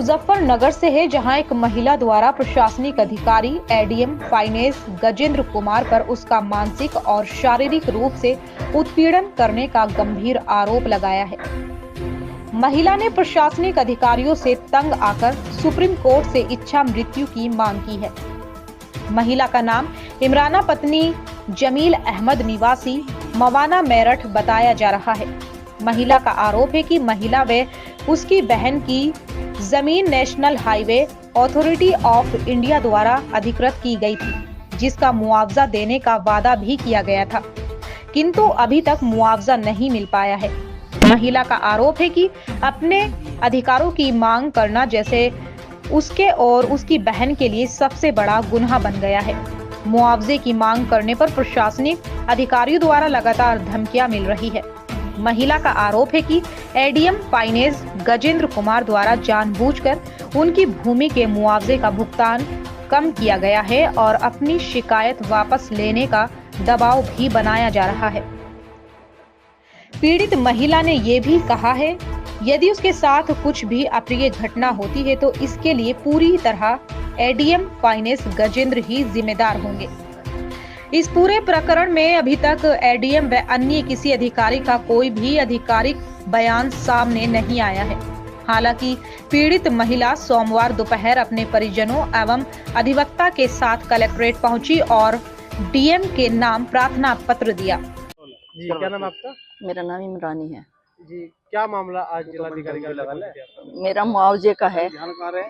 मुजफ्फरनगर से है, जहां एक महिला द्वारा प्रशासनिक अधिकारी एडीएम फाइनेंस गजेंद्र कुमार पर उसका मानसिक और शारीरिक रूप से उत्पीड़न करने का गंभीर आरोप लगाया है। महिला ने प्रशासनिक अधिकारियों से तंग आकर सुप्रीम कोर्ट से इच्छा मृत्यु की मांग की है। महिला का नाम इमराना पत्नी जमील अहमद निवासी मवाना मेरठ बताया जा रहा है। महिला का आरोप है कि महिला व उसकी बहन की जमीन national highway authority of India द्वारा अधिकृत की गई थी, जिसका मुआवजा देने का वादा भी किया गया था, किंतु अभी तक मुआवजा नहीं मिल पाया है। महिला का आरोप है कि अपने अधिकारों की मांग करना जैसे उसके और उसकी बहन के लिए सबसे बड़ा गुनाह बन गया है। मुआवजे की मांग करने पर प्रशासनिक अधिकारियों द्वारा लगातार धमकियां मिल रही है। महिला का आरोप है कि एडीएम फाइनेंस गजेंद्र कुमार द्वारा जानबूझकर उनकी भूमि के मुआवजे का भुगतान कम किया गया है और अपनी शिकायत वापस लेने का दबाव भी बनाया जा रहा है। पीड़ित महिला ने ये भी कहा है, यदि उसके साथ कुछ भी अप्रिय घटना होती है तो इसके लिए पूरी तरह एडीएम फाइनेंस गजेंद्र ही जिम्मेदार होंगे। इस पूरे प्रकरण में अभी तक एडीएम व अन्य किसी अधिकारी का कोई भी आधिकारिक बयान सामने नहीं आया है। हालांकि पीड़ित महिला सोमवार दोपहर अपने परिजनों एवं अधिवक्ता के साथ कलेक्ट्रेट पहुंची और डीएम के नाम प्रार्थना पत्र दिया। जी, क्या नाम आपका? मेरा नाम इमरानी है जी। क्या मामला आज जिलाधिकारी का लगा? मेरा मुआवजे का है।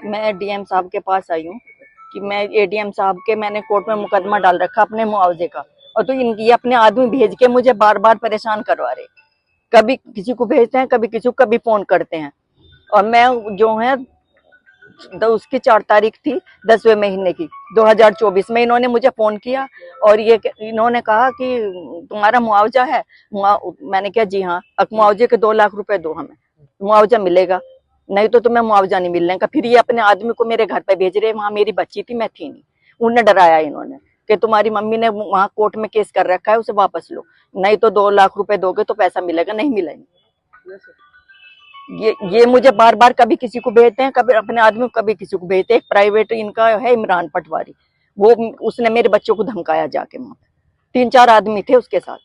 मैं डीएम साहब के पास आई हूँ कि मैं एडीएम साहब के मैंने कोर्ट में मुकदमा डाल रखा अपने मुआवजे का, और तो इनकी अपने आदमी भेज के मुझे बार बार परेशान करवा रहे। कभी किसी को भेजते हैं, कभी किसी को, कभी फोन करते हैं। और मैं जो है उसकी 4 तारीख थी 10वें महीने की 2024 में इन्होंने मुझे फोन किया और ये इन्होंने कहा कि तुम्हारा मुआवजा है। मैंने कहा जी हाँ। अब मुआवजे के 2 लाख रुपए दो, हमें मुआवजा मिलेगा, नहीं तो तुम्हें मुआवजा नहीं मिलने का। फिर ये अपने आदमी को मेरे घर पे भेज रहे। वहां मेरी बच्ची थी, मैं थी नहीं। उन्हें डराया इन्होंने कि तुम्हारी मम्मी ने वहां कोर्ट में केस कर रखा है, उसे वापस लो, नहीं तो 2 लाख रुपए दोगे तो पैसा मिलेगा, नहीं मिलेगा। ये मुझे बार बार कभी किसी को भेजते हैं, कभी अपने आदमी को, कभी किसी को भेजते हैं। एक प्राइवेट इनका है इमरान पटवारी, वो उसने मेरे बच्चों को धमकाया जाके। वहां 3-4 आदमी थे उसके साथ,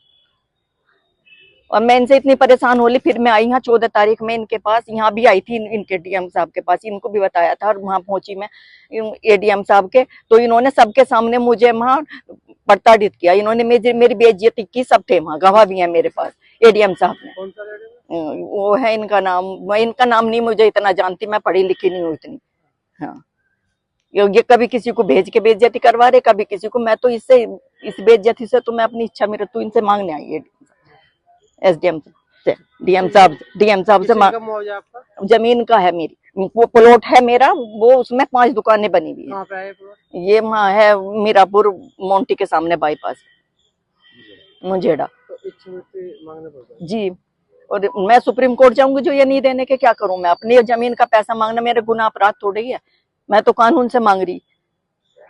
और मैं इनसे इतनी परेशान होली। फिर मैं आई यहाँ 14 तारीख में इनके पास, यहाँ भी आई थी इनके डीएम साहब के पास, इनको भी बताया था। और वहां पहुंची मैं एडीएम साहब के, तो इन्होंने सबके सामने मुझे वहां प्रताड़ित किया। इन्होंने मेरी बेइज्जती की। सब थे वहां, गवाह भी है मेरे पास एडीएम साहब ने। वो है इनका नाम, मैं इनका नाम नहीं मुझे इतना जानती, मैं पढ़ी लिखी नहीं हूँ इतनी। हाँ, ये कभी किसी को भेज के बेइज्जती करवा रहे, कभी किसी को। मैं तो इससे, इस बेइज्जती से तो मैं अपनी इच्छा मृत्यु इनसे मांगने आई है, एसडीएम से, डीएम साहब से मांग। जमीन का है मेरी, वो प्लॉट है मेरा, वो उसमें 5 दुकानें बनी हुई है। ये वहाँ है मीरापुर मोंटी के सामने बाईपास मुंजेड़ा। जी, और मैं सुप्रीम कोर्ट जाऊंगी जो ये नहीं देने के। क्या करूं मैं? अपनी जमीन का पैसा मांगना मेरे गुनाह अपराध थोड़ी है। मैं तो कानून से मांग रही,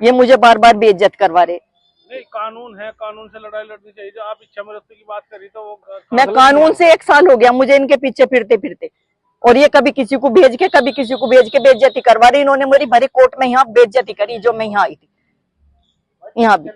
ये मुझे बार बार बेइज्जत करवा रहे। नहीं, कानून है, कानून से लड़ाई लड़नी चाहिए। जो आप इच्छा मृत्यु की बात करी तो वो मैं कानून से 1 साल हो गया मुझे इनके पीछे फिरते फिरते, और ये कभी किसी को भेज के, कभी किसी को भेज के बेइज्जती करवा रही। इन्होंने मेरी भरी कोर्ट में यहाँ बेइज्जती करी जो मैं यहाँ आई थी, यहाँ भी।